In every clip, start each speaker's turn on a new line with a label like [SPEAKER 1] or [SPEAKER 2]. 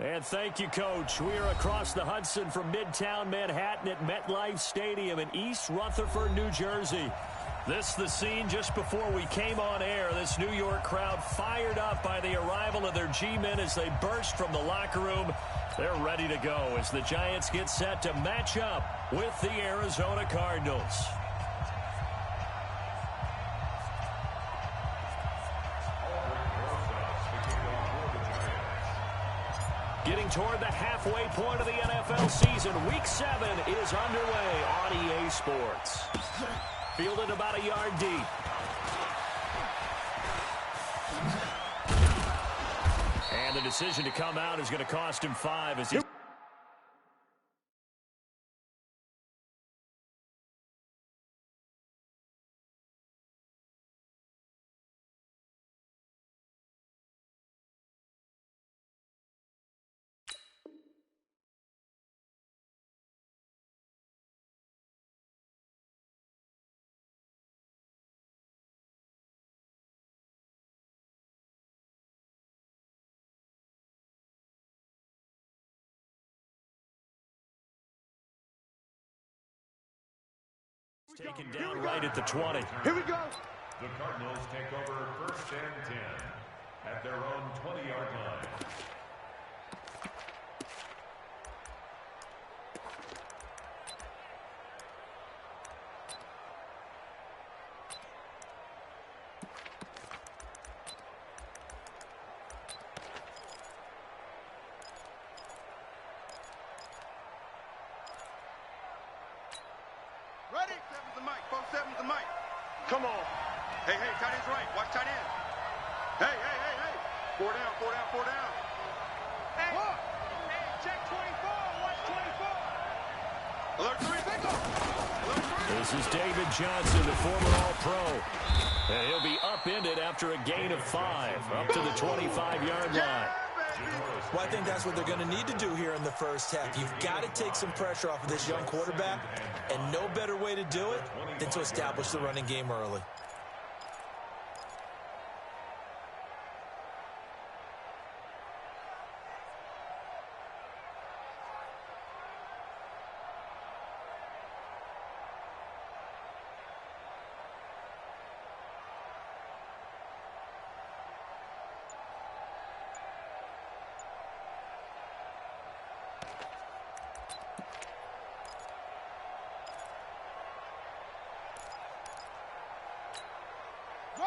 [SPEAKER 1] And thank you, Coach. We are across the Hudson from Midtown Manhattan at MetLife Stadium in East Rutherford, New Jersey. This the scene just before we came on air. This New York crowd fired up by the arrival of their G-men as they burst from the locker room. They're ready to go as the Giants get set to match up with the Arizona Cardinals. Getting toward the halfway point of the NFL season, Week 7 is underway on EA Sports. Fielded about a yard deep. And the decision to come out is going to cost him 5 as he... Taken down right at the 20.
[SPEAKER 2] Here we go.
[SPEAKER 3] The Cardinals take over 1st and 10 at their own 20-yard line.
[SPEAKER 2] Ready? 7's the mic. Both 7's the mic. Come on. Hey, tight end's right. Watch tight end. Hey. 4 down. Hey. What? Hey, check 24. Watch 24. Alert 3, big go. Alert 3.
[SPEAKER 1] This is David Johnson, the former All-Pro. And he'll be upended after a gain of 5, up to the 25-yard line.
[SPEAKER 4] Well, I think that's what they're going to need to do here in the first half. You've got to take some pressure off of this young quarterback, and no better way to do it than to establish the running game early.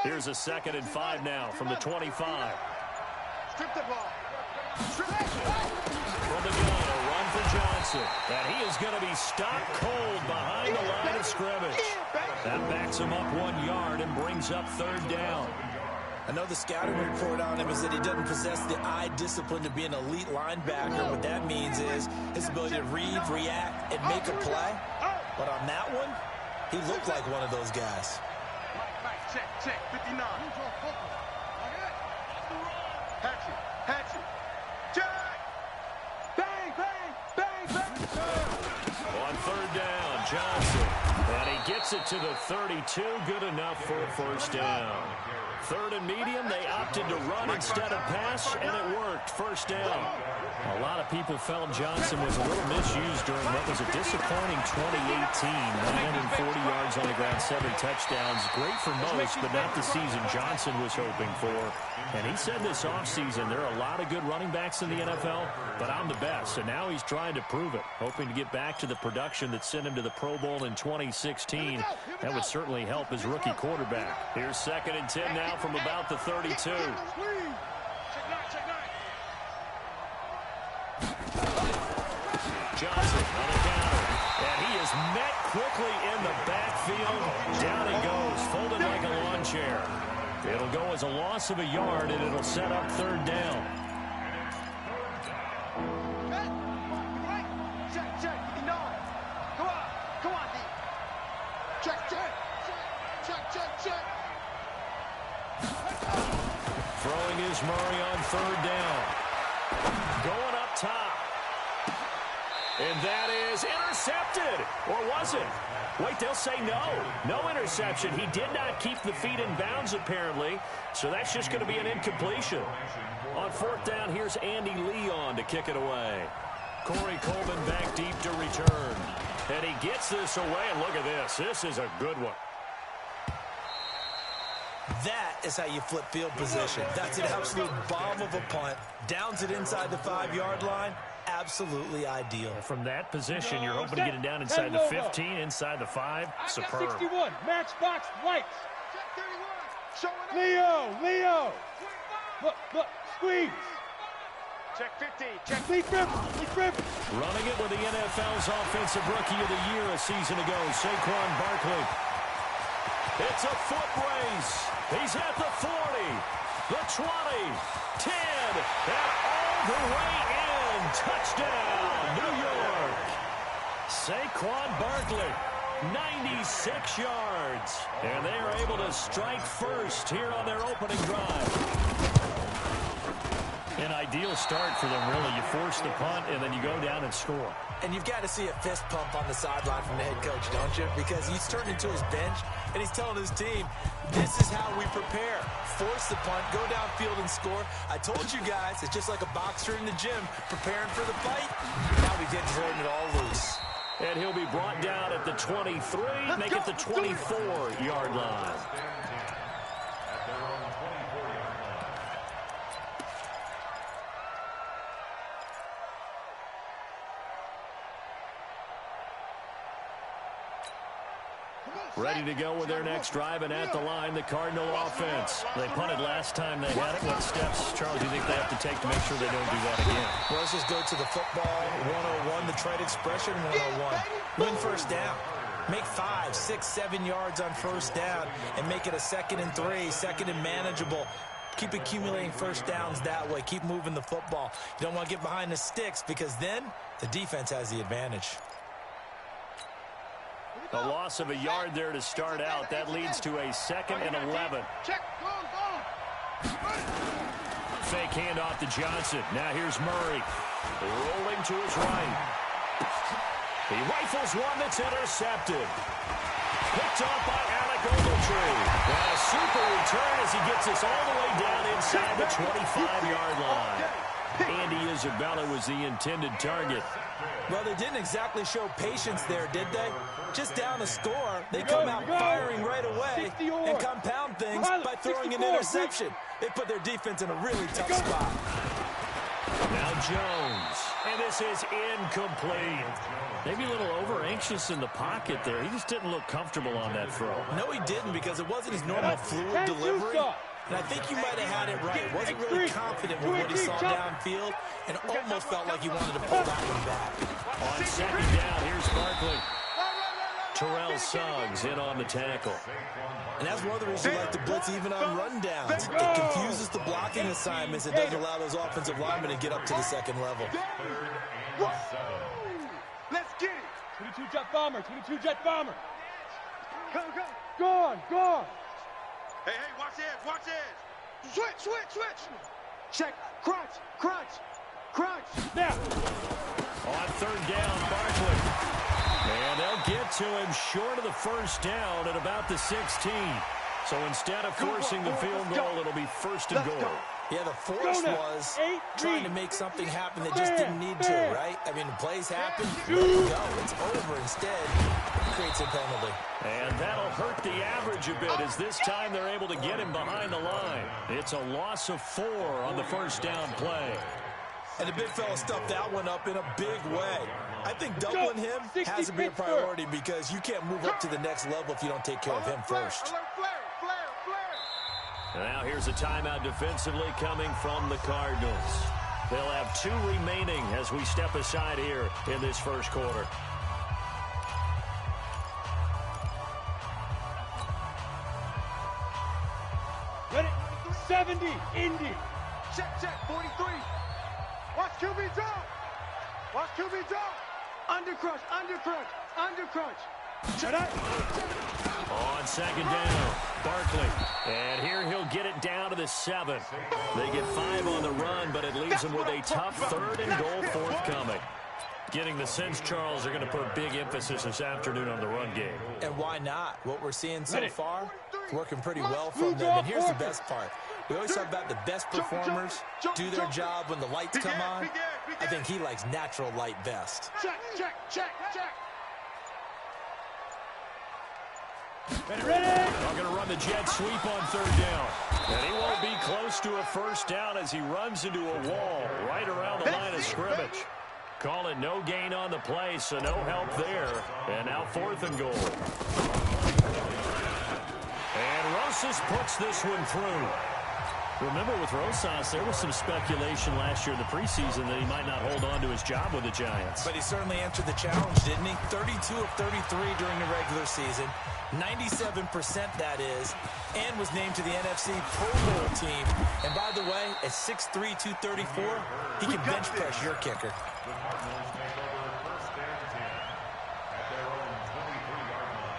[SPEAKER 1] Here's a 2nd and 5 now from the 25.
[SPEAKER 2] Strip the ball.
[SPEAKER 1] From the gun, a run for Johnson. And he is going to be stopped cold behind the line of scrimmage. That backs him up 1 yard and brings up 3rd down.
[SPEAKER 4] I know the scouting report on him is that he doesn't possess the eye discipline to be an elite linebacker. What that means is his ability to read, react, and make a play. But on that one, he looked like one of those guys.
[SPEAKER 2] Check, 59. Hatchet. Check. Bang.
[SPEAKER 1] On 3rd down, Johnson. And he gets it to the 32. Good enough for a 1st down. 3rd and medium, they opted to run instead of pass, and it worked. 1st down. A lot of people felt Johnson was a little misused during what was a disappointing 2018. 940 yards on the ground, 7 touchdowns. Great for most, but not the season Johnson was hoping for. And he said this offseason, there are a lot of good running backs in the NFL, but I'm the best. And now he's trying to prove it, hoping to get back to the production that sent him to the Pro Bowl in 2016. That would certainly help his rookie quarterback. Here's 2nd and 10 now from about the 32. Johnson on the counter, and he is met quickly in the backfield. Down he goes, folded like a lawn chair. It'll go as a loss of a yard, and it'll set up 3rd down.
[SPEAKER 2] Check. Come on, D. Check.
[SPEAKER 1] Throwing is Murray on 3rd down. Going up top. And that is intercepted. Or was it? Wait, they'll say no. No interception. He did not keep the feet in bounds, apparently. So that's just going to be an incompletion. On fourth down, here's Andy Leon to kick it away. Corey Coleman back deep to return. And he gets this away, and look at this. This is a good one.
[SPEAKER 4] That is how you flip field position. That's an absolute bomb of a punt. Downs it inside the 5-yard line. Absolutely ideal.
[SPEAKER 1] From that position, you're hoping to get it down inside the 15, inside the 5. Superb.
[SPEAKER 5] 61, matchbox white. Leo. Look, squeeze.
[SPEAKER 2] Check 50, check
[SPEAKER 5] Lee Griffin.
[SPEAKER 1] Running it with the NFL's Offensive Rookie of the Year a season ago, Saquon Barkley. It's a foot race. He's at the 40, the 20, 10, and all the way in. Touchdown, New York. Saquon Barkley, 96 yards. And they are able to strike first here on their opening drive. An ideal start for them, really. You force the punt, and then you go down and score.
[SPEAKER 4] And you've got to see a fist pump on the sideline from the head coach, don't you? Because he's turned into his bench, and he's telling his team, this is how we prepare. Force the punt, go downfield and score. I told you guys, it's just like a boxer in the gym preparing for the fight. Now we get throwing it all loose.
[SPEAKER 1] And he'll be brought down at the 23, make it the 24-yard line. Ready to go with their next drive, and at the line, the Cardinal offense. They punted last time they had it. What steps, Charles, do you think they have to take to make sure they don't do that again?
[SPEAKER 4] Well, let's just go to the football 101, the trade expression 101. Win first down. Make 5, 6, 7 yards on first down and make it a 2nd and 3, 2nd and manageable. Keep accumulating first downs that way. Keep moving the football. You don't want to get behind the sticks because then the defense has the advantage.
[SPEAKER 1] A loss of a yard there to start out. That leads to a 2nd and 11. Fake handoff to Johnson. Now here's Murray. Rolling to his right. He rifles one that's intercepted. Picked off by Alec Ogletree. And a super return as he gets this all the way down inside the 25-yard line. Andy Isabella was the intended target.
[SPEAKER 4] Well, they didn't exactly show patience there, did they? Just down a score, they come out firing right away and compound things by throwing an interception. They put their defense in a really tough spot.
[SPEAKER 1] Now Jones, and this is incomplete. Maybe a little over-anxious in the pocket there. He just didn't look comfortable on that throw.
[SPEAKER 4] No, he didn't, because it wasn't his normal fluid delivery. And I think you might have had it right. Wasn't really confident with what he saw downfield and almost felt like he wanted to pull that one back.
[SPEAKER 1] On 2nd down, here's Barkley. Terrell Suggs in on the tackle.
[SPEAKER 4] And that's one of the reasons you like to blitz even on rundowns. It confuses the blocking assignments. It doesn't allow those offensive linemen to get up to the 2nd level.
[SPEAKER 2] Let's get it.
[SPEAKER 5] 22 jet bomber. Go on.
[SPEAKER 2] Hey, watch this. Switch. Check, crunch.
[SPEAKER 5] Now.
[SPEAKER 1] On 3rd down, Barkley. And they'll get to him short of the first down at about the 16. So instead of forcing the field goal, it'll be 1st and goal.
[SPEAKER 4] Yeah, the force was trying to make something happen that just didn't need to, right? I mean, the plays happen, let it go. It's over instead. It creates a penalty.
[SPEAKER 1] And that'll hurt the average a bit as this time they're able to get him behind the line. It's a loss of 4 on the 1st down play.
[SPEAKER 4] And the big fella stuffed that one up in a big way. I think doubling him has to be a priority because you can't move up to the next level if you don't take care of him first.
[SPEAKER 1] Now here's a timeout defensively coming from the Cardinals. They'll have 2 remaining as we step aside here in this first quarter.
[SPEAKER 5] Ready? 70, Indy.
[SPEAKER 2] Check, 43. Watch QB drop. Undercrunch.
[SPEAKER 5] Shut up.
[SPEAKER 1] On 2nd down, Barkley. And here he'll get it down to the 7. They get 5 on the run, but it leaves them with a tough 3rd and goal forthcoming. Getting the sense, Charles, they're going to put big emphasis this afternoon on the run game.
[SPEAKER 4] And why not? What we're seeing so far, working pretty well from them. And here's the best part. We always talk about the best performers do their job when the lights come on. I think he likes natural light best.
[SPEAKER 5] Check, check, check, check. Ready?
[SPEAKER 1] They're going to run the jet sweep on third down. And he won't be close to a first down as he runs into a wall right around the line of scrimmage. Call it no gain on the play, so no help there. And now 4th and goal. And Rosas puts this one through. Remember, with Rosas, there was some speculation last year in the preseason that he might not hold on to his job with the Giants.
[SPEAKER 4] But he certainly answered the challenge, didn't he? 32 of 33 during the regular season. 97% that is, and was named to the NFC Pro Bowl team. And by the way, at 6'3", 234, he can bench press your kicker.
[SPEAKER 3] The Cardinals take over 1st and 10 at their own 23-yard line.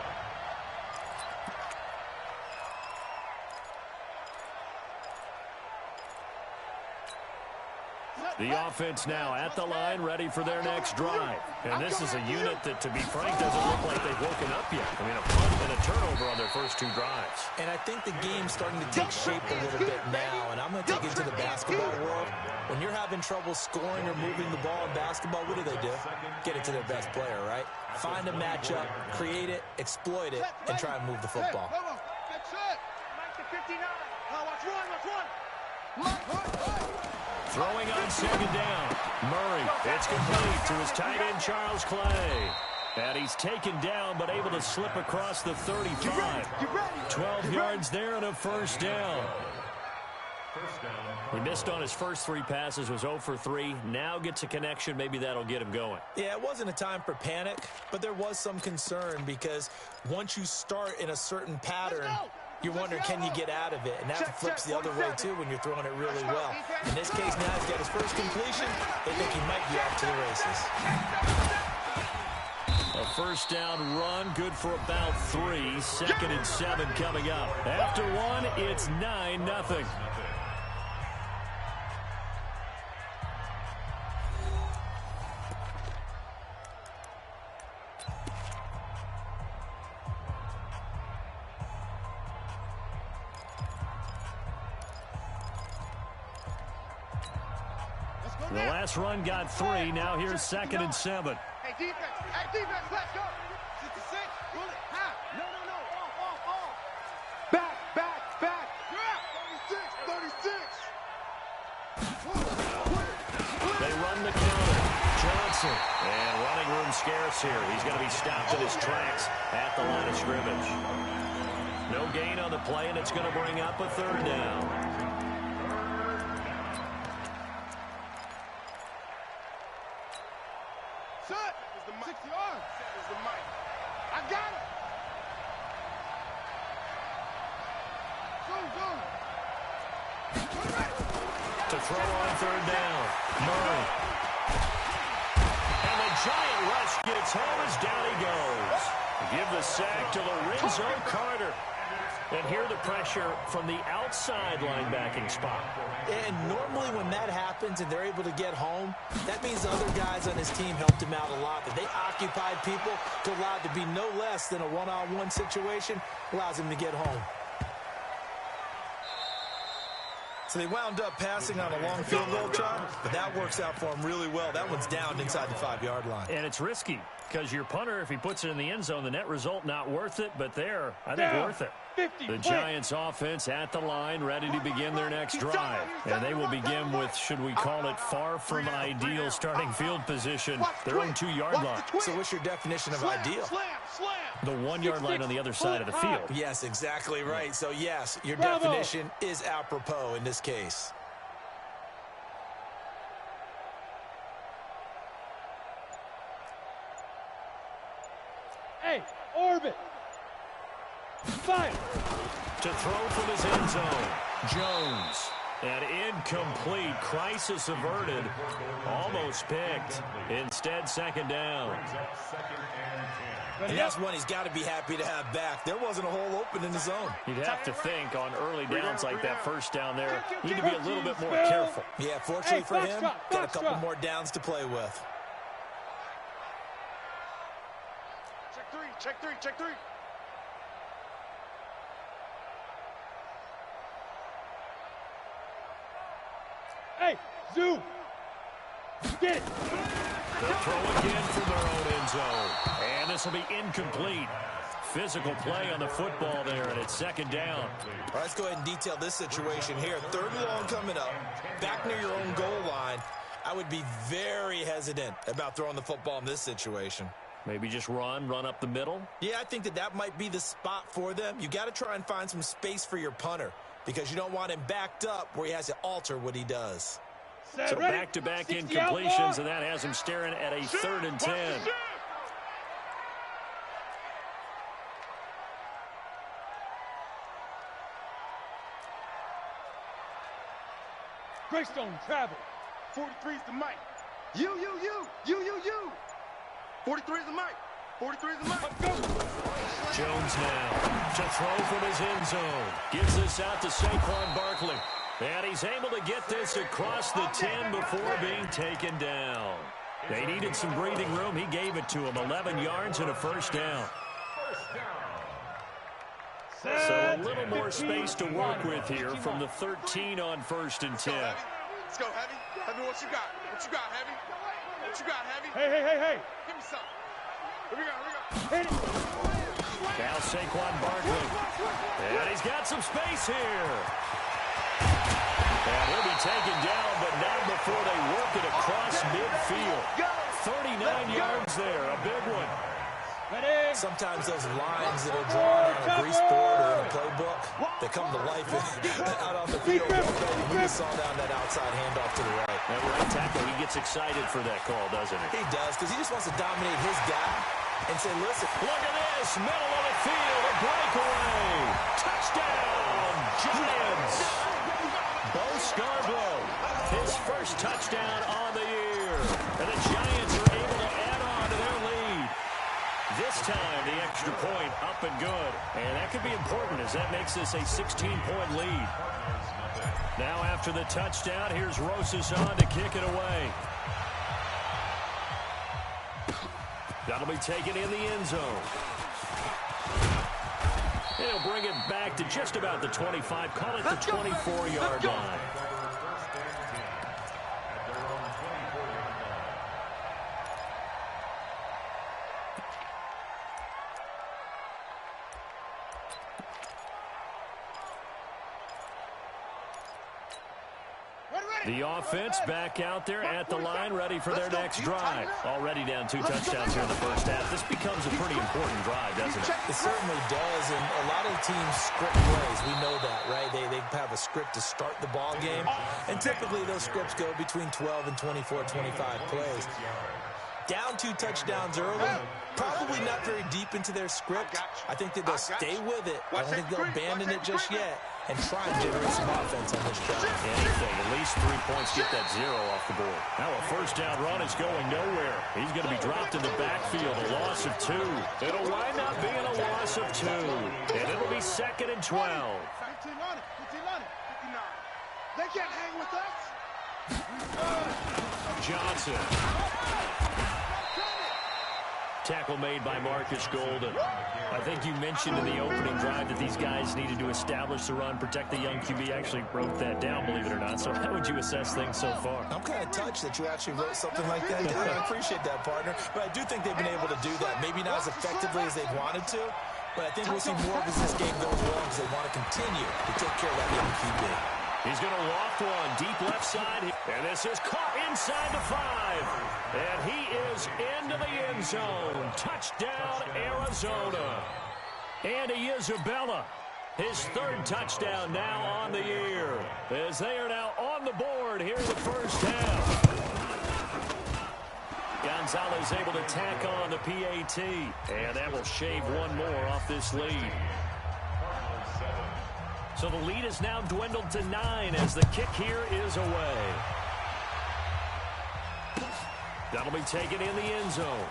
[SPEAKER 1] The offense now at the line, ready for their next drive. And this is a unit that, to be frank, doesn't look like they've woken up yet. I mean, a punt and a turnover on their first 2 drives.
[SPEAKER 4] And I think the game's starting to take shape a little bit now. And I'm going to take it to the basketball world. When you're having trouble scoring or moving the ball in basketball, what do? Get it to their best player, right? Find a matchup, create it, exploit it, and try and move the football.
[SPEAKER 5] That's it. 59. Watch one.
[SPEAKER 1] Throwing on 2nd down. Murray, it's complete to his tight end, Charles Clay. And he's taken down, but able to slip across the 35. 12 yards there and a first down. He missed on his first 3 passes, was 0 for 3. Now gets a connection. Maybe that'll get him going.
[SPEAKER 4] Yeah, it wasn't a time for panic, but there was some concern because once you start in a certain pattern, you're wondering, can you get out of it? And that flips the other way, too, when you're throwing it really well. In this case, now he's got his first completion. They think he might be off to the races.
[SPEAKER 1] A first down run, good for about 3. 2nd and 7 coming up. After 1, it's 9-0. The last run got 3. Now here's 2nd and 7.
[SPEAKER 5] Hey, defense, let's go. 66, roll it, half. No. Off. Back. 36.
[SPEAKER 1] They run the counter. Johnson. And running room scarce here. He's going to be stopped in his tracks at the line of scrimmage. No gain on the play, and it's going to bring up a 3rd down. To throw on 3rd down. Murray. And the giant rush gets home as down he goes. Give the sack to Lorenzo Carter. And here the pressure from the outside linebacking spot.
[SPEAKER 4] And normally when that happens and they're able to get home, that means the other guys on his team helped him out a lot. That they occupied people to allow it to be no less than a one-on-one situation, allows him to get home. So they wound up passing on a long field goal try, but that works out for him really well. That one's down inside the 5-yard line.
[SPEAKER 1] And it's risky because your punter, if he puts it in the end zone, the net result not worth it, but there, I think worth it.
[SPEAKER 5] 50,
[SPEAKER 1] the Giants offense at the line, ready to begin their next drive. And they will begin with, should we call it, far from ideal starting field position, their own 2-yard line.
[SPEAKER 4] So what's your definition of ideal?
[SPEAKER 1] The 1-yard line on the other side of the field.
[SPEAKER 4] Yes, exactly right. So yes, your definition is apropos in this case.
[SPEAKER 5] Hey, orbit. Fire.
[SPEAKER 1] To throw from his end zone, Jones. And incomplete. Crisis averted. Almost picked. Instead, 2nd down.
[SPEAKER 4] And that's one he's got to be happy to have back. There wasn't a hole open in the zone.
[SPEAKER 1] You'd have to think on early downs like that first down there, need to be a little bit more careful.
[SPEAKER 4] Yeah, fortunately for him, got a couple more downs to play with.
[SPEAKER 2] Check three.
[SPEAKER 5] Hey, Zoo. Get it.
[SPEAKER 1] They'll throw again from their own end zone. And this will be incomplete. Physical play on the football there, and it's second down.
[SPEAKER 4] All right, let's go ahead and detail this situation here. Third and long coming up, back near your own goal line. I would be very hesitant about throwing the football in this situation.
[SPEAKER 1] Maybe just run up the middle?
[SPEAKER 4] Yeah, I think that might be the spot for them. You got to try and find some space for your punter because you don't want him backed up where he has to alter what he does.
[SPEAKER 1] So back-to-back incompletions, and that has him staring at a 3rd and 10.
[SPEAKER 5] Greystone, travel.
[SPEAKER 2] 43 is the mic. You. 43 is the mic. 43 is the mic.
[SPEAKER 5] Let's go.
[SPEAKER 1] Jones now to throw from his end zone. Gives this out to Saquon Barkley. And he's able to get this across the 10 before being taken down. They needed some breathing room. He gave it to him. 11 yards and a first down. So a little more space to work with here from the 13 on 1st and 10.
[SPEAKER 2] Let's go, Heavy. Heavy, what you got? What you got, Heavy? What you got, Heavy?
[SPEAKER 5] Hey.
[SPEAKER 2] Give me something. Here we go.
[SPEAKER 5] Hit it.
[SPEAKER 1] Now Saquon Barkley. And he's got some space here. And he'll be taken down, but not before they work it across midfield. 39 yards there, a big one.
[SPEAKER 4] Sometimes those lines that are drawn on a grease board or in a playbook, they come to life out on the field. We just saw down that outside handoff to the right.
[SPEAKER 1] That right tackle, he gets excited for that call, doesn't he?
[SPEAKER 4] He does, because he just wants to dominate his guy and say, listen.
[SPEAKER 1] Look at this, middle of the field, a breakaway. Touchdown, Giants. Bo Scarborough, his first touchdown on the year. And the Giants are able to add on to their lead. This time, the extra point up and good. And that could be important as that makes this a 16-point lead. Now after the touchdown, here's Rosas on to kick it away. That'll be taken in the end zone. He'll bring it back to just about the 25. Call it the 24-yard line. The offense back out there at the line, ready for their next drive. Already down 2 touchdowns here in the first half. This becomes a pretty important drive, doesn't it?
[SPEAKER 4] It certainly does, and a lot of teams script plays. We know that, right? They have a script to start the ball game, and typically those scripts go between 12 and 24, 25 plays. Down 2 touchdowns early, probably not very deep into their script. I think that they'll stay with it. I don't think they'll abandon it just yet and try and generate some offense on this drive.
[SPEAKER 1] Anything, at least 3 points, get that 0 off the board. Now a first down run is going nowhere. He's going to be dropped in the backfield, a loss of 2. It'll wind up being a loss of 2, and it'll be 2nd and 12.
[SPEAKER 5] 15 on it. 59. They can't hang with us.
[SPEAKER 1] Johnson. Tackle made by Marcus Golden. I think you mentioned in the opening drive that these guys needed to establish the run, protect the young QB. Actually wrote that down, believe it or not. So how would you assess things so far?
[SPEAKER 4] I'm kind of touched that you actually wrote something like that down. I appreciate that, partner. But I do think they've been able to do that. Maybe not as effectively as they wanted to, but I think we'll see more of as this game goes along because they want to continue to take care of that young QB.
[SPEAKER 1] He's going to loft one deep left side. And this is caught inside the 5. And he is into the end zone. Touchdown, Arizona. Andy Isabella, his 3rd touchdown now on the year. As they are now on the board here in the first half. Gonzalez able to tack on the PAT. And that will shave 1 more off this lead. So the lead is now dwindled to 9 as the kick here is away. That'll be taken in the end zone.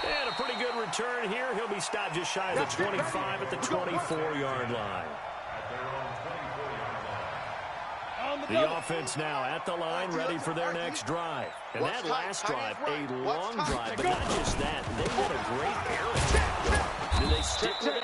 [SPEAKER 1] And a pretty good return here. He'll be stopped just shy of the 25 at the 24-yard line. The offense now at the line, ready for their next drive. And that last drive, a long drive, but not just that. They had a great air attack. Do they stick with it?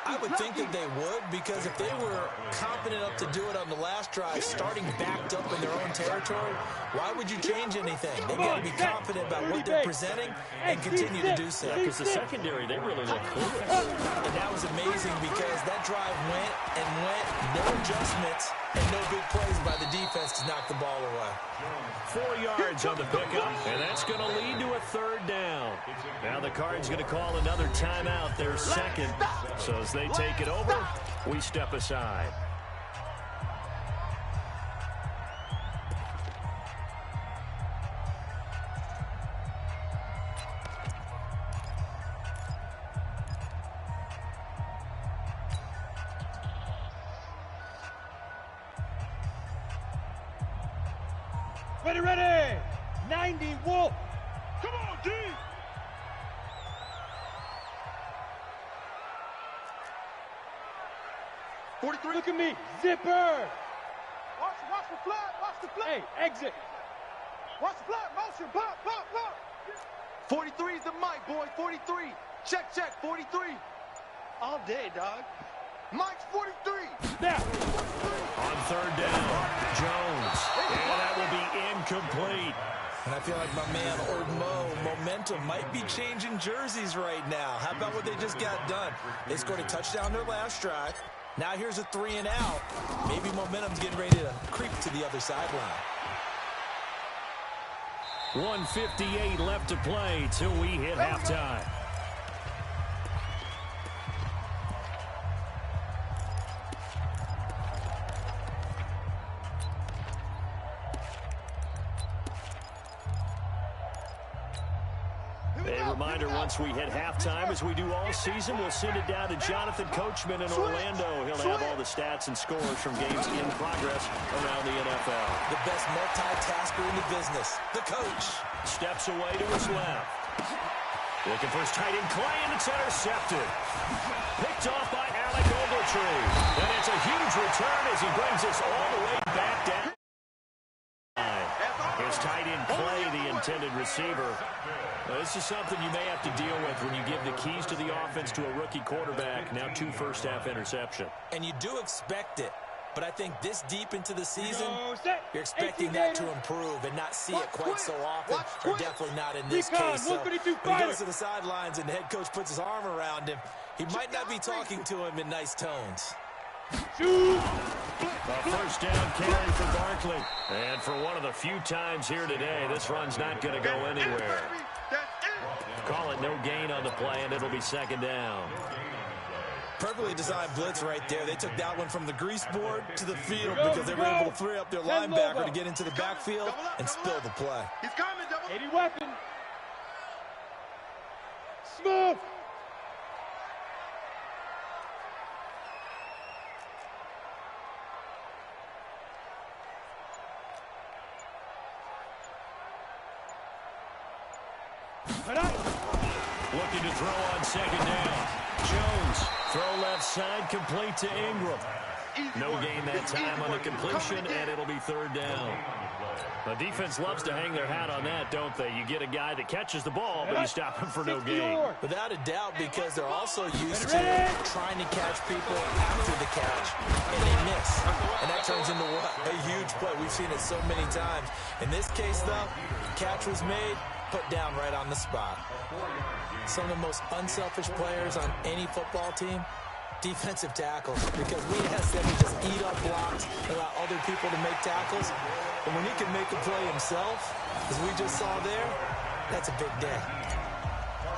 [SPEAKER 4] I would think that they would, because if they were confident enough to do it on the last drive, starting backed up in their own territory, why would you change anything? They've got to be confident about what they're presenting and continue to do so.
[SPEAKER 1] Because the secondary, they really look clueless.
[SPEAKER 4] And that was amazing because that drive went and went, no adjustments, and no big plays by the defense to knock the ball away.
[SPEAKER 1] 4 yards on the pickup, and that's going to lead to a third down. Now the Cards going to call another timeout, their second. So as they take it over, we step aside.
[SPEAKER 5] Ready! 90 Wolf! Come on, D! 43. Look at me, zipper! Watch the flood, watch the flood! Hey, exit! Watch the flood, motion, pop!
[SPEAKER 2] 43 is the mic, boy, 43. Check, 43. All day, dog. Mike's 43.
[SPEAKER 5] Snap!
[SPEAKER 1] On third down, Jones. And that will be incomplete.
[SPEAKER 4] And I feel like my man, Old Mo, momentum might be changing jerseys right now. How about what they just got done? They scored a touchdown their last drive. Now here's a 3 and out. Maybe momentum's getting ready to creep to the other sideline.
[SPEAKER 1] 1:58 left to play till we hit halftime. A reminder, once we hit halftime, as we do all season, we'll send it down to Jonathan Coachman in Orlando. He'll have all the stats and scores from games in progress around the NFL.
[SPEAKER 4] The best multitasker in the business, the coach.
[SPEAKER 1] Steps away to his left. Looking for his tight end, Clay, and it's intercepted. Picked off by Alec Ogletree. And it's a huge return as he brings us all the way back down. His tight end, Clay, the intended receiver. Well, this is something you may have to deal with when you give the keys to the offense to a rookie quarterback. Now 2 first-half interceptions.
[SPEAKER 4] And you do expect it. But I think this deep into the season, you're expecting that to improve and not see it quite so often, or definitely not in this case. So when he goes to the sidelines and the head coach puts his arm around him, he might not be talking to him in nice tones.
[SPEAKER 1] A first down carry for Barkley. And for one of the few times here today, this run's not going to go anywhere. Call it no gain on the play, and it'll be second down.
[SPEAKER 4] Perfectly designed blitz right there. They took that one from the grease board to the field because they were able to free up their linebacker to get into the backfield and spill the play.
[SPEAKER 2] He's coming, double.
[SPEAKER 5] 80 weapon. Smooth.
[SPEAKER 1] Looking to throw on second down. Jones, throw left side, complete to Ingram. No gain that time on the completion, and it'll be third down. The defense loves to hang their hat on that, don't they? You get a guy that catches the ball, but you stop him for no gain.
[SPEAKER 4] Without a doubt, because they're also used to trying to catch people after the catch, and they miss. And that turns into what? A huge play. We've seen it so many times. In this case, though, catch was made, put down right on the spot. Some of the most unselfish players on any football team, defensive tackles, because we ask them to just eat up blocks, allow other people to make tackles. And when he can make a play himself, as we just saw there, that's a big day.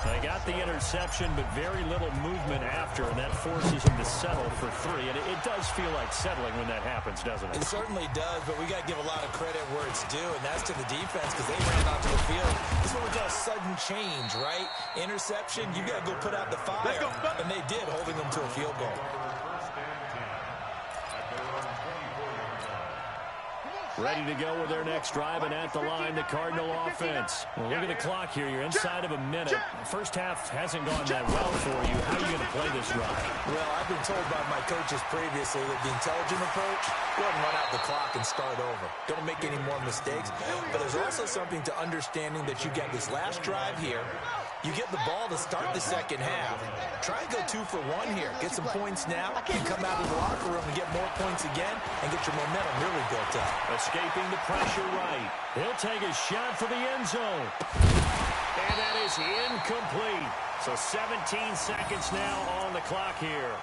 [SPEAKER 1] They got the interception, but very little movement after, and that forces him to settle for 3. And it does feel like settling when that happens, doesn't it?
[SPEAKER 4] It certainly does, but we got to give a lot of credit where it's due, and that's to the defense because they ran onto the field. This is what we call sudden change, right? Interception, you got to go put out the fire, and they did, holding them to a field goal.
[SPEAKER 1] Ready to go with their next drive, and at the line, the Cardinal offense. Well, look at the clock here. You're inside of a minute. The first half hasn't gone that well for you. How are you going to play this drive?
[SPEAKER 4] Well, I've been told by my coaches previously that the intelligent approach, go ahead and run out the clock and start over. Don't make any more mistakes. But there's also something to understanding that you got this last drive here. You get the ball to start the second half. Try and go 2 for 1 here. Get some points now and come out of the locker room and get more points again and get your momentum really built up.
[SPEAKER 1] Escaping the pressure right. He'll take a shot for the end zone. And that is incomplete. So 17 seconds now on the clock here.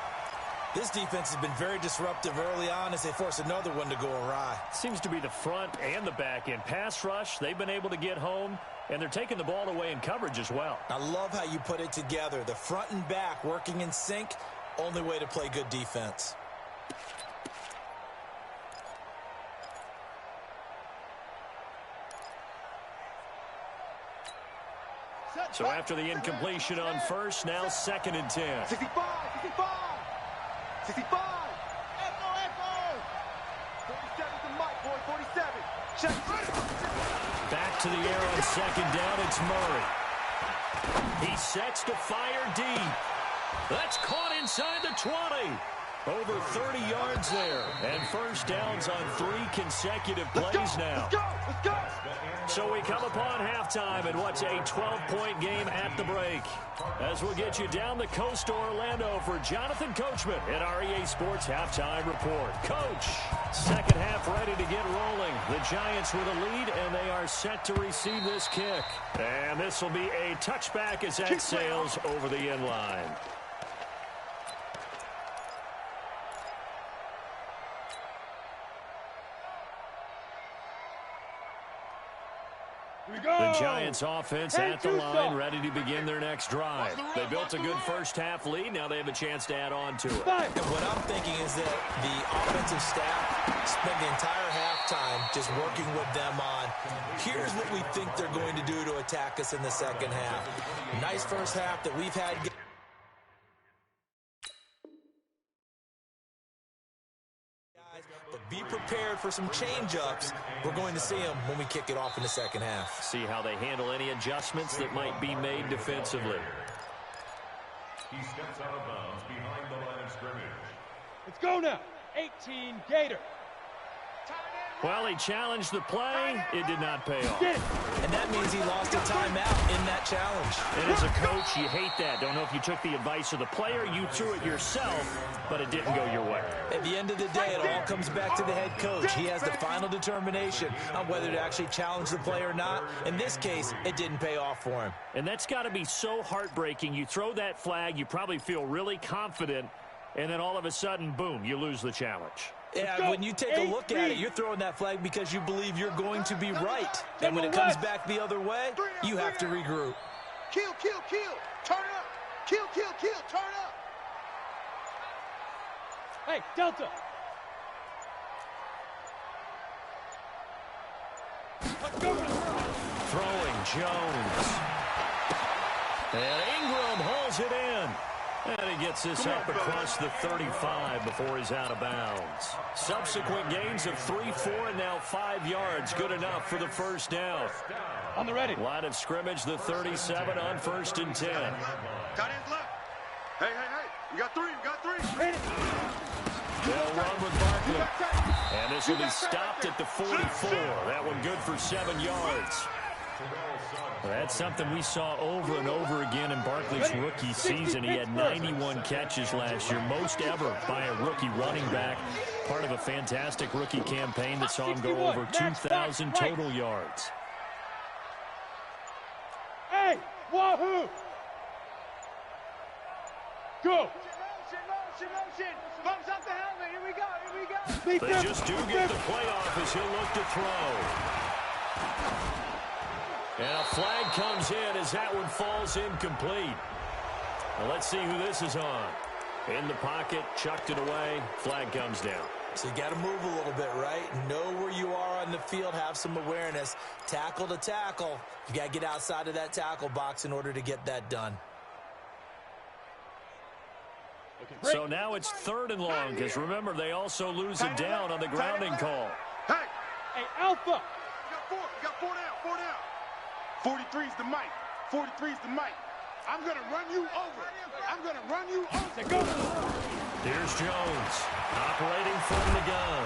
[SPEAKER 4] This defense has been very disruptive early on as they force another one to go awry.
[SPEAKER 1] Seems to be the front and the back end. Pass rush, they've been able to get home, and they're taking the ball away in coverage as well.
[SPEAKER 4] I love how you put it together. The front and back working in sync, only way to play good defense.
[SPEAKER 1] So after the incompletion on first, now 2nd and 10.
[SPEAKER 5] 65, 65. 65. Echo, echo. 47's the mic, boy. 47. Check.
[SPEAKER 1] Back to the air on 2nd down. It's Murray. He sets to fire deep. That's caught inside the 20. Over 30 yards there. And first downs on 3 consecutive plays now.
[SPEAKER 5] Let's go. Let's go.
[SPEAKER 1] So we come upon halftime in what's a 12-point game at the break. As we'll get you down the coast to Orlando for Jonathan Coachman at our EA Sports Halftime Report. Coach, second half ready to get rolling. The Giants with a lead, and they are set to receive this kick. And this will be a touchback as that sails over the end line. The Giants offense at the line, ready to begin their next drive. They built a good first half lead. Now they have a chance to add on to it.
[SPEAKER 4] And what I'm thinking is that the offensive staff spent the entire halftime just working with them on, here's what we think they're going to do to attack us in the second half. Nice first half that we've had. But be prepared for some change-ups. We're going to see them when we kick it off in the second half.
[SPEAKER 1] See how they handle any adjustments that might be made defensively.
[SPEAKER 3] He steps out of bounds behind the line of scrimmage.
[SPEAKER 5] Let's go now. 18 Gator.
[SPEAKER 1] Well, he challenged the play. It did not pay off.
[SPEAKER 4] And that means he lost a timeout in that challenge.
[SPEAKER 1] And as a coach, you hate that. Don't know if you took the advice of the player, you threw it yourself, but it didn't go your way.
[SPEAKER 4] At the end of the day, it all comes back to the head coach. He has the final determination on whether to actually challenge the play or not. In this case, it didn't pay off for him.
[SPEAKER 1] And that's got to be so heartbreaking. You throw that flag, you probably feel really confident, and then all of a sudden, boom, you lose the challenge.
[SPEAKER 4] Yeah, when you take a look at it, you're throwing that flag because you believe you're going to be right. And when it comes back the other way, you have to regroup.
[SPEAKER 2] Kill, kill, kill. Turn up. Kill, kill, kill. Turn up.
[SPEAKER 5] Hey, Delta. Let's go.
[SPEAKER 1] Throwing Jones. And Ingram hauls it in. And he gets this up across the 35 before he's out of bounds. Subsequent gains of 3, 4, and now 5 yards. Good enough for the first down.
[SPEAKER 5] On the ready.
[SPEAKER 1] Line of scrimmage, the 37 on 1st and 10.
[SPEAKER 2] Tight ends left. Hey, hey, hey. You got 3. You got 3.
[SPEAKER 1] They'll run with Barkley. And this will be stopped at the 44. That one good for 7 yards. That's something we saw over and over again in Barkley's rookie season. He had 91 catches last year, most ever by a rookie running back. Part of a fantastic rookie campaign that saw him go over 2,000 total yards.
[SPEAKER 5] Hey, wahoo! Go!
[SPEAKER 2] Bumps up the helmet. Here we go. Here we go.
[SPEAKER 1] They just do get the play off as he'll look to throw. And a flag comes in as that one falls incomplete. Now let's see who this is on. In the pocket, chucked it away, flag comes down.
[SPEAKER 4] So you got to move a little bit, right? Know where you are on the field, have some awareness. Tackle to tackle. You got to get outside of that tackle box in order to get that done.
[SPEAKER 1] So now it's 3rd and long, because remember, they also lose it down on the grounding call.
[SPEAKER 2] Hey.
[SPEAKER 5] Hey, Alpha.
[SPEAKER 2] You got 4 down. 4 down. 43's the mic. 43's the mic. I'm going to run you over. I'm going to run you over.
[SPEAKER 5] Go.
[SPEAKER 1] Here's Jones operating from the gun.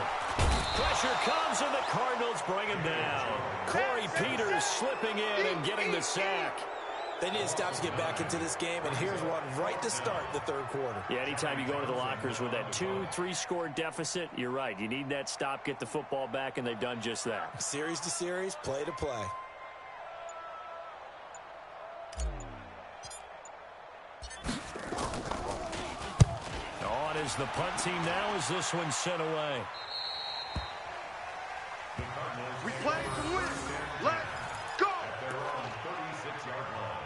[SPEAKER 1] Pressure comes, and the Cardinals bring him down. Corey Peters slipping in and getting the sack.
[SPEAKER 4] They need to stop to get back into this game, and here's one right to start the third quarter.
[SPEAKER 1] Yeah, anytime you go into the lockers with that 2-3 score deficit, you're right. You need that stop, get the football back, and they've done just that.
[SPEAKER 4] Series to series, play to play.
[SPEAKER 1] On is the punt team now as this one's sent away.
[SPEAKER 2] We play to win. Let's go.
[SPEAKER 3] At their own 36-yard line.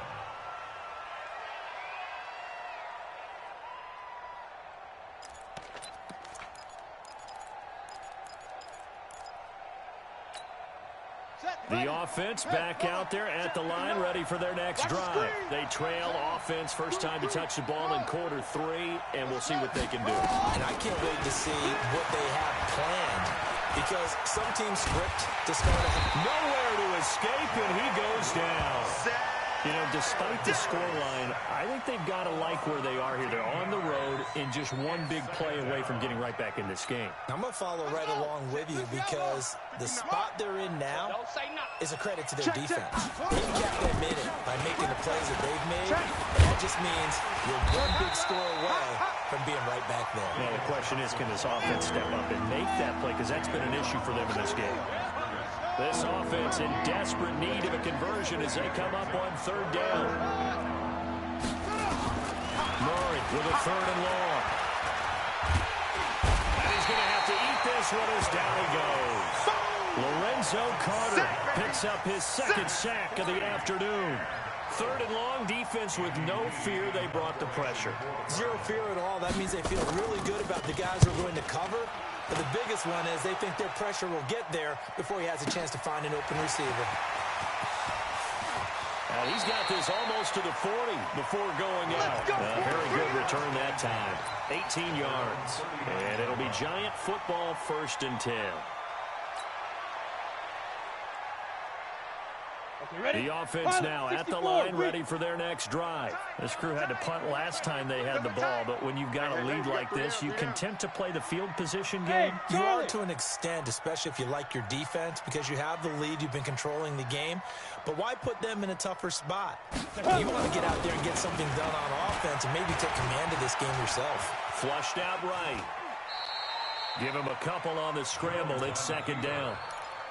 [SPEAKER 1] The offense back out there at the line, ready for their next drive. They trail offense, first time to touch the ball in quarter 3, and we'll see what they can do.
[SPEAKER 4] And I can't wait to see what they have planned, because some teams script to start out.
[SPEAKER 1] Nowhere to escape, and he goes down. You know, despite the scoreline, I think they've got to like where they are here. They're on the road and just one big play away from getting right back in this game.
[SPEAKER 4] I'm going to follow right along with you, because the spot they're in now is a credit to their defense. They've kept them in it by making the plays that they've made, and that just means you're one big score away from being right back there.
[SPEAKER 1] Now, the question is, can this offense step up and make that play? Because that's been an issue for them in this game. This offense in desperate need of a conversion as they come up on third down. Murray with a third and long. And he's going to have to eat this one as down he goes. Lorenzo Carter picks up his second sack of the afternoon. Third and long, defense with no fear. They brought the pressure.
[SPEAKER 4] Zero fear at all. That means they feel really good about the guys who are going to cover. But the biggest one is they think their pressure will get there before he has a chance to find an open receiver.
[SPEAKER 1] And he's got this almost to the 40 before going out. Very good return that time. 18 yards. And it'll be Giant football, 1st and 10. The offense now at the line, ready for their next drive. This crew had to punt last time they had the ball, but when you've got a lead like this, you can tend to play the field position game.
[SPEAKER 4] You are to an extent, especially if you like your defense, because you have the lead, you've been controlling the game. But why put them in a tougher spot? You want to get out there and get something done on offense and maybe take command of this game yourself.
[SPEAKER 1] Flushed out right. Give him a couple on the scramble. It's 2nd down.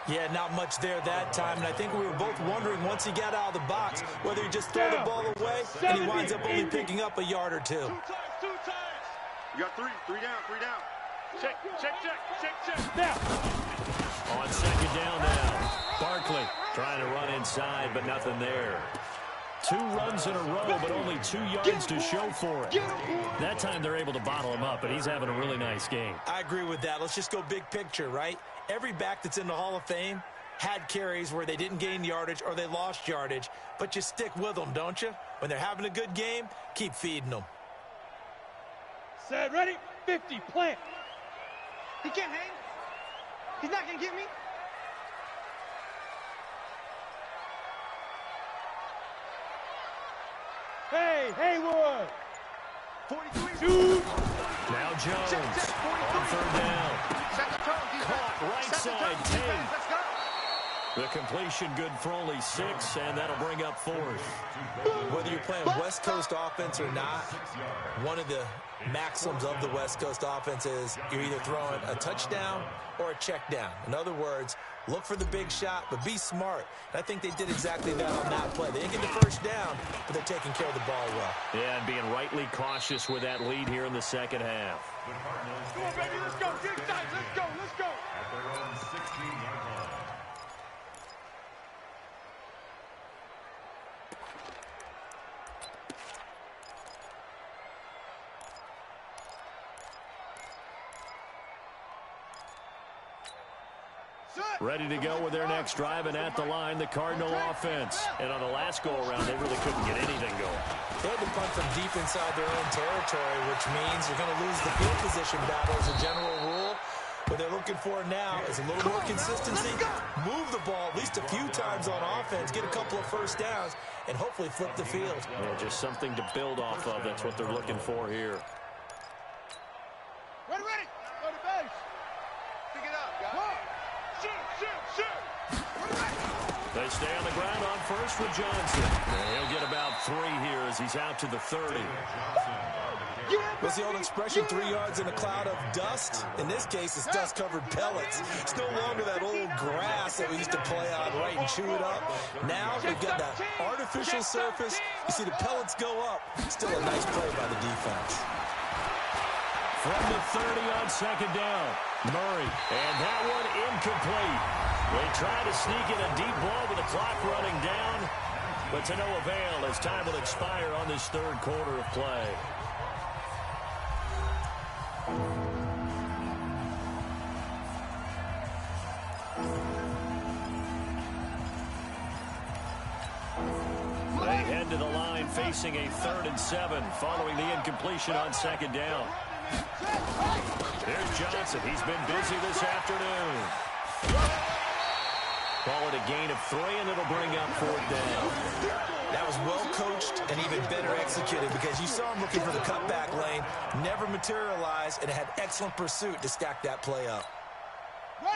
[SPEAKER 4] Yeah, not much there that time, and I think we were both wondering once he got out of the box whether he just throw the ball away and he winds up only picking up a yard or two.
[SPEAKER 2] Two times. You got three down. Check.
[SPEAKER 5] Now.
[SPEAKER 1] On 2nd down now. Barkley trying to run inside, but nothing there. 2 runs in a row, but only 2 yards to show for it. That time they're able to bottle him up, but he's having a really nice game.
[SPEAKER 4] I agree with that. Let's just go big picture, right? Every back that's in the Hall of Fame had carries where they didn't gain yardage or they lost yardage, but you stick with them, don't you? When they're having a good game, keep feeding them.
[SPEAKER 5] Set, ready, 50, plant.
[SPEAKER 6] He can't hang. He's not going to get me.
[SPEAKER 5] Hey, Haywood.
[SPEAKER 2] 43.
[SPEAKER 5] Shoot.
[SPEAKER 1] Now Jones on 3rd down. Caught right side, Tate.
[SPEAKER 2] Let's go.
[SPEAKER 1] The completion good for only 6, and that'll bring up 4th.
[SPEAKER 4] Whether you're playing West Coast offense or not, one of the maxims of the West Coast offense is you're either throwing a touchdown or a check down. In other words, look for the big shot, but be smart. And I think they did exactly that on that play. They didn't get the first down, but they're taking care of the ball well.
[SPEAKER 1] Yeah, and being rightly cautious with that lead here in the 2nd half.
[SPEAKER 5] Come on, baby, let's go. Dig tight. Let's go.
[SPEAKER 3] At their own 16-yard line.
[SPEAKER 1] Ready to go with their next drive, and at the line, the Cardinal offense. And on the last go-around, they really couldn't get anything going.
[SPEAKER 4] They had to punt from deep inside their own territory, which means you're going to lose the field position battle as a general rule. What they're looking for now is a little more consistency, move the ball at least a few times on offense, get a couple of first downs, and hopefully flip the field.
[SPEAKER 1] Yeah, just something to build off of. That's what they're looking for here.
[SPEAKER 5] Ready. Go to base.
[SPEAKER 2] Pick it up, guys.
[SPEAKER 5] Shoot.
[SPEAKER 1] They stay on the ground on first with Johnson. And he'll get about 3 here as he's out to the 30.
[SPEAKER 4] What's the old expression, 3 yards in a cloud of dust? In this case, it's dust-covered pellets. It's no longer that old grass that we used to play on, right, and chew it up. Now we've got that artificial surface. You see the pellets go up. Still a nice play by the defense.
[SPEAKER 1] From the 30 on second down, Murray. And that one incomplete. They try to sneak in a deep ball with the clock running down, but to no avail as time will expire on this third quarter of play. They head to the line facing a 3rd and 7 following the incompletion on second down. Here's Johnson. He's been busy this afternoon. Call it a gain of 3, and it'll bring up 4th down.
[SPEAKER 4] That was well coached and even better executed because you saw him looking for the cutback lane, never materialized, and had excellent pursuit to stack that play up.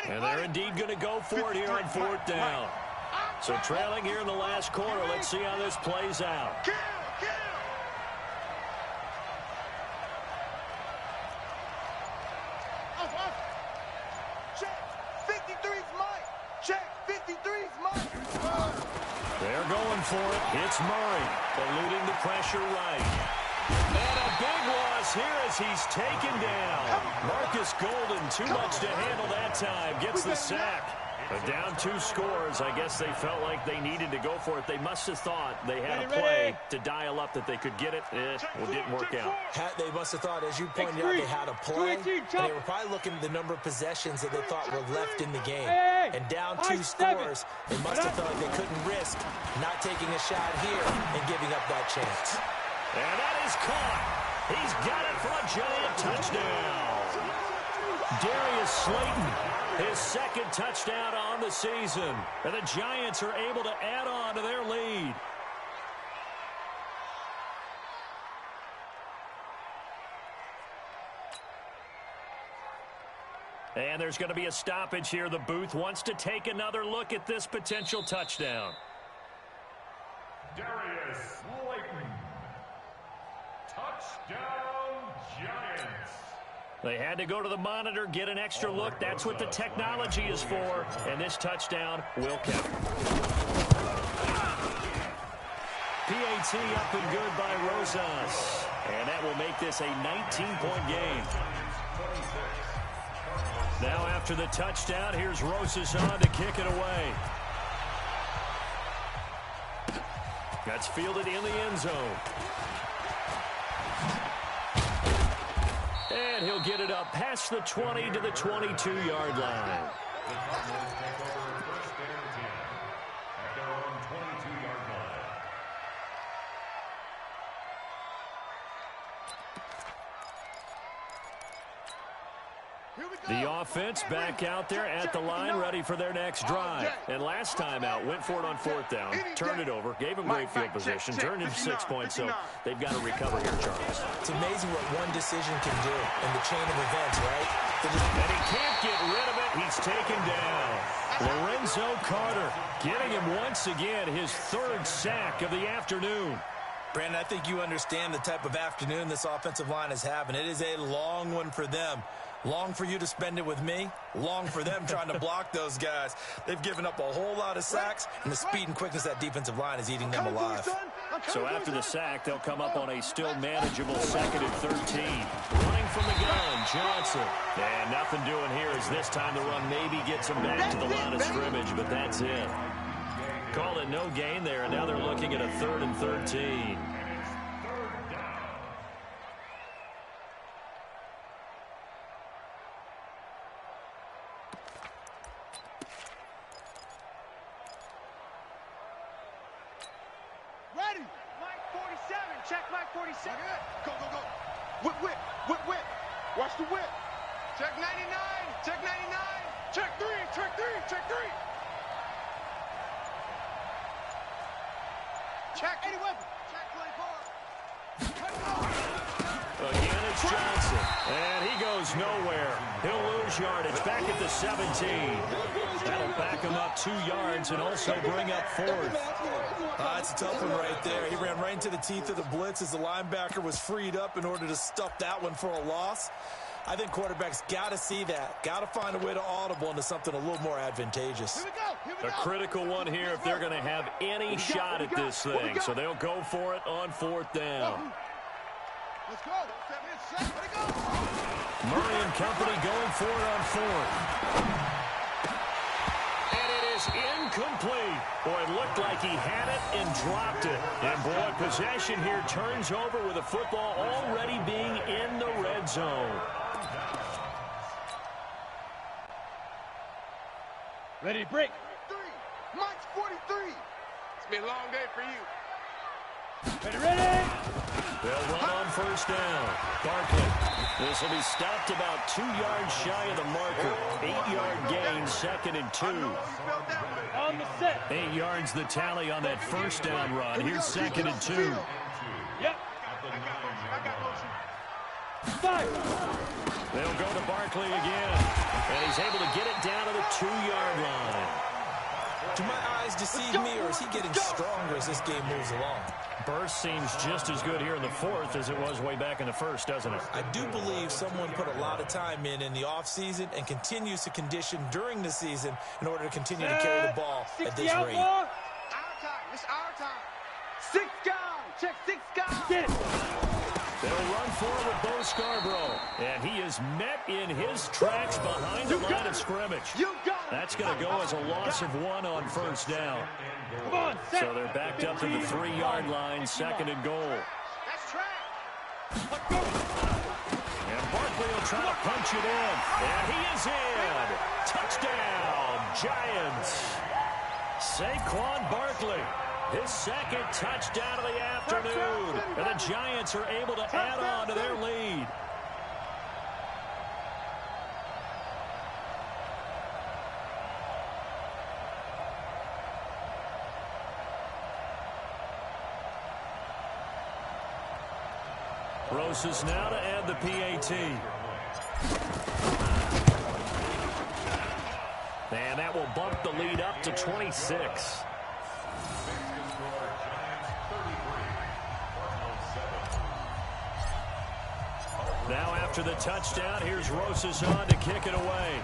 [SPEAKER 1] And they're indeed going to go for it here on 4th down. So trailing here in the last quarter, let's see how this plays out.
[SPEAKER 2] Kill, kill.
[SPEAKER 6] Check, 53's mine. Check, 53's mine.
[SPEAKER 1] They're going for it. It's Murray, eluding the pressure right. And a big loss here as he's taken down. Marcus Golden, too much to handle that time, gets the sack. But down 2 scores, I guess they felt like they needed to go for it. They must have thought they had a play to dial up that they could get it. It didn't work out.
[SPEAKER 4] They must have thought, as you pointed out, they had a play, and they were probably looking at the number of possessions that they thought were left in the game. And down 2 scores, they must have felt like they couldn't risk not taking a shot here and giving up that chance.
[SPEAKER 1] And that is caught. He's got it for a giant touchdown. Darius Slayton, his 2nd touchdown on the season. And the Giants are able to add on to their lead. And there's going to be a stoppage here. The booth wants to take another look at this potential touchdown.
[SPEAKER 3] Darius Slayton. Touchdown, Giants.
[SPEAKER 1] They had to go to the monitor, get an extra look. That's what the technology is for. And this touchdown will count. PAT up and good by Rosas. And that will make this a 19-point game. Now after the touchdown, here's Rosas on to kick it away. That's fielded in the end zone. And he'll get it up past the 20 to the 22-yard line. The offense back out there at the line, ready for their next drive. And last time out, went for it on 4th down, turned it over, gave them great field position, turned into 6 points, so they've got to recover here, Charles.
[SPEAKER 4] It's amazing what one decision can do in the chain of events, right?
[SPEAKER 1] And he can't get rid of it. He's taken down. Lorenzo Carter getting him once again his 3rd sack of the afternoon.
[SPEAKER 4] Brandon, I think you understand the type of afternoon this offensive line is having. It is a long one for them. Long for you to spend it with me. Long for them trying to block those guys. They've given up a whole lot of sacks, and the speed and quickness of that defensive line is eating them alive.
[SPEAKER 1] So after the sack, they'll come up on a still manageable 2nd and 13. Running from the gun, Johnson. And nothing doing here as this time the run maybe gets them back to the line of scrimmage, but that's it. Call it no gain there, and now they're looking at a 3rd and 13.
[SPEAKER 6] Ready. Mike 47. Check Mike 47.
[SPEAKER 2] Go, go, go. Whip, whip, whip, whip. Watch the whip.
[SPEAKER 6] Check 99. Check 99.
[SPEAKER 2] Check 3, check 3, check 3.
[SPEAKER 6] Check 81. Check 24.
[SPEAKER 1] Again, it's Johnson. And he goes nowhere. He'll lose yardage back at the 17. That'll back him up about 2 yards and also bring up 4th.
[SPEAKER 4] That's a tough one right there. He ran right into the teeth of the blitz as the linebacker was freed up in order to stuff that one for a loss. I think quarterbacks got to see that. Got to find a way to audible into something a little more advantageous.
[SPEAKER 1] A critical one here if they're going to have any shot at this thing. So they'll go for it on 4th down.
[SPEAKER 2] Let's go. 7 let it go.
[SPEAKER 1] Murray and company going for it on 4th. And it is incomplete. Boy, it looked like he had it and dropped it. And, boy, possession here turns over with the football already being in the red zone.
[SPEAKER 5] Ready to break.
[SPEAKER 2] 3. Mike's 43. It's been a long day for you.
[SPEAKER 5] Ready.
[SPEAKER 1] They'll run on 1st down. Barkley. This will be stopped about 2 yards shy of the marker. 8-yard gain, 2nd and 2.
[SPEAKER 5] On the set.
[SPEAKER 1] 8 yards the tally on that 1st down run. Here's 2nd and 2.
[SPEAKER 5] Yep. 5.
[SPEAKER 1] They'll go to Barkley again. And he's able to get it down to the 2-yard line.
[SPEAKER 4] Do my eyes deceive me, or is he getting stronger as this game moves along?
[SPEAKER 1] Burst seems just as good here in the 4th as it was way back in the 1st, doesn't it?
[SPEAKER 4] I do believe someone put a lot of time in the offseason and continues to condition during the season in order to continue to carry the ball at this rate.
[SPEAKER 6] Our time. It's our time. 6 guys. Check 6 guys.
[SPEAKER 5] Get it.
[SPEAKER 1] They'll run forward with Bo Scarborough. And he is met in his tracks behind the line of scrimmage. That's going to go as a loss of 1 on 1st down.
[SPEAKER 5] Come on, set.
[SPEAKER 1] So they're backed up to the 3-yard line, 2nd and goal.
[SPEAKER 6] That's track.
[SPEAKER 1] And Barkley will try to punch it in. And he is in. Touchdown, Giants. Saquon Barkley. His 2nd touchdown of the afternoon. And the Giants are able to add on to their lead. Rosas now to add the PAT. And that will bump the lead up to 26. Now after the touchdown, here's Rosas on to kick it away.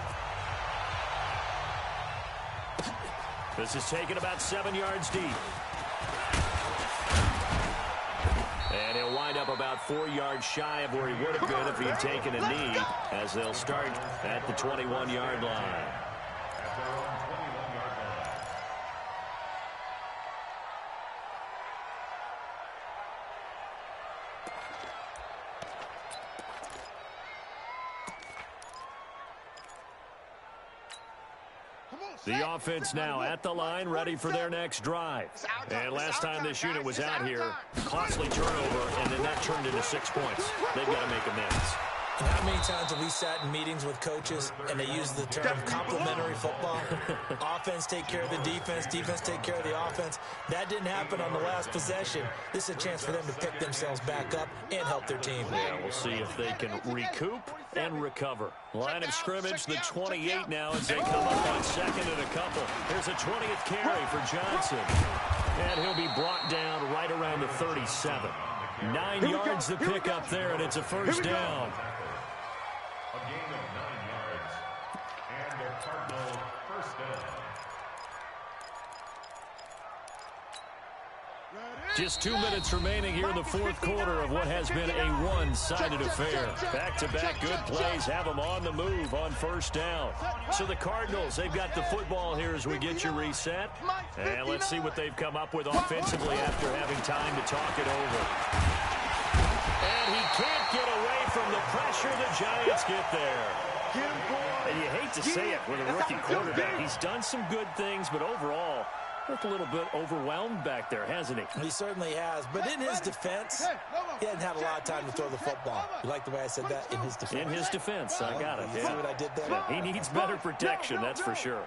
[SPEAKER 1] This is taken about 7 yards deep. And he'll wind up about 4 yards shy of where he would have been if he had taken a knee, as they'll start at the 21-yard line. The offense now at the line, ready for their next drive. And last time this unit was out here, costly turnover, and then that turned into 6 points. They've got to make amends.
[SPEAKER 4] And how many times have we sat in meetings with coaches and they use the term complementary football? Offense take care of the defense, defense take care of the offense. That didn't happen on the last possession. This is a chance for them to pick themselves back up and help their team.
[SPEAKER 1] Yeah, we'll see if they can recoup and recover. Line of scrimmage, the 28 now as they come up on 2nd and a couple. Here's a 20th carry for Johnson. And he'll be brought down right around the 37. 9 yards to pick up there, and it's a 1st down.
[SPEAKER 3] A gain of 9 yards. And a Cardinal 1st down.
[SPEAKER 1] Just 2 minutes remaining here in the 4th quarter of what has been a one-sided affair. Back-to-back good plays have them on the move on 1st down. So the Cardinals, they've got the football here as we get you reset. And let's see what they've come up with offensively after having time to talk it over. And he can't get away from the pressure. The Giants get there. And you hate to say it with a rookie quarterback. He's done some good things, but overall, looked a little bit overwhelmed back there, hasn't he?
[SPEAKER 4] He certainly has. But in his defense, he hasn't had a lot of time to throw the football. You like the way I said that? In his defense.
[SPEAKER 1] In his defense, I got it.
[SPEAKER 4] You see what I did there?
[SPEAKER 1] He needs better protection, that's for sure.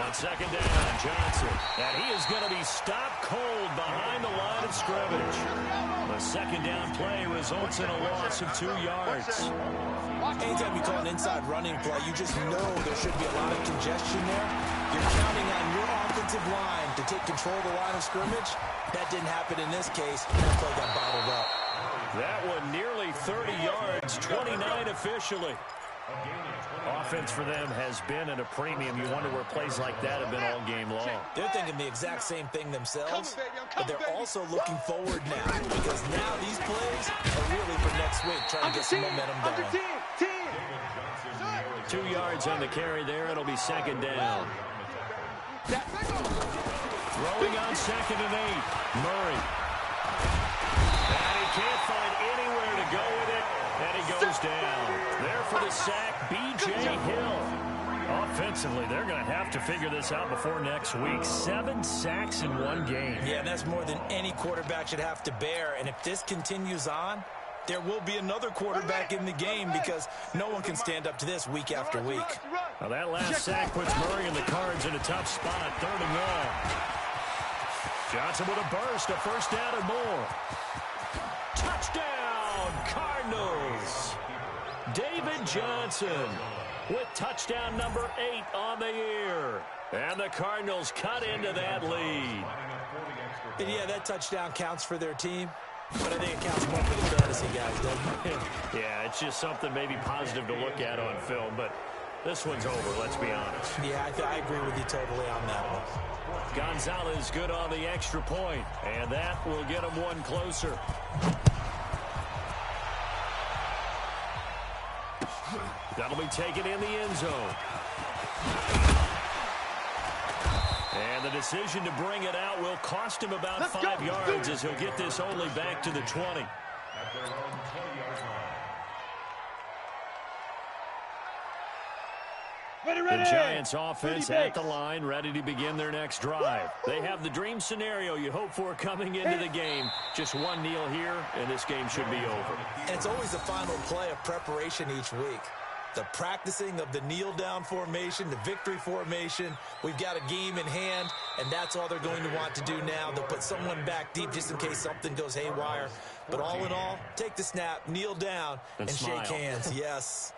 [SPEAKER 1] On On second down, Johnson. And he is going to be stopped cold behind the line of scrimmage. The second down play results in a loss of 2 yards.
[SPEAKER 4] Anytime you call an inside running play, you just know there should be a lot of congestion there. You're counting on your offensive line to take control of the line of scrimmage. That didn't happen in this case. That play got bottled up.
[SPEAKER 1] That one nearly 30 yards, 29 officially. Offense for them has been at a premium. You wonder where plays like that have been all game long.
[SPEAKER 4] They're thinking the exact same thing themselves, but they're also looking forward now, because now these plays are really for next week, trying to get some momentum going.
[SPEAKER 1] 2 yards on the carry there. It'll be second down. Throwing on second and 8. Murray. And he can't find anywhere to go with it. And he goes down. There for the sack, B.J. Hill. Offensively, they're going to have to figure this out before next week. 7 sacks in one game.
[SPEAKER 4] Yeah, that's more than any quarterback should have to bear. And if this continues on, there will be another quarterback in the game, because no one can stand up to this week after week.
[SPEAKER 1] Now that last sack puts Murray and the Cards in a tough spot. 3rd and long. Johnson with a burst, a first down and more. Touchdown, Cardinals. David Johnson with touchdown number 8 on the year. And the Cardinals cut into that lead.
[SPEAKER 4] And yeah, that touchdown counts for their team, but I think it counts more for the fantasy guys, doesn't it?
[SPEAKER 1] Yeah, it's just something maybe positive to look at on film, but this one's over, let's be honest.
[SPEAKER 4] Yeah, I agree with you totally on that one.
[SPEAKER 1] Gonzalez good on the extra point, and that will get him one closer. That'll be taken in the end zone. And the decision to bring it out will cost him about 5 yards, as he'll get this only back to the 20. The Giants offense at the line, ready to begin their next drive. They have the dream scenario you hope for coming into the game. Just one kneel here, and this game should be over.
[SPEAKER 4] And it's always the final play of preparation each week. The practicing of the kneel-down formation, the victory formation. We've got a game in hand, and that's all they're going to want to do now. They'll put someone back deep just in case something goes haywire. But all in all, take the snap, kneel down, and shake hands. Yes.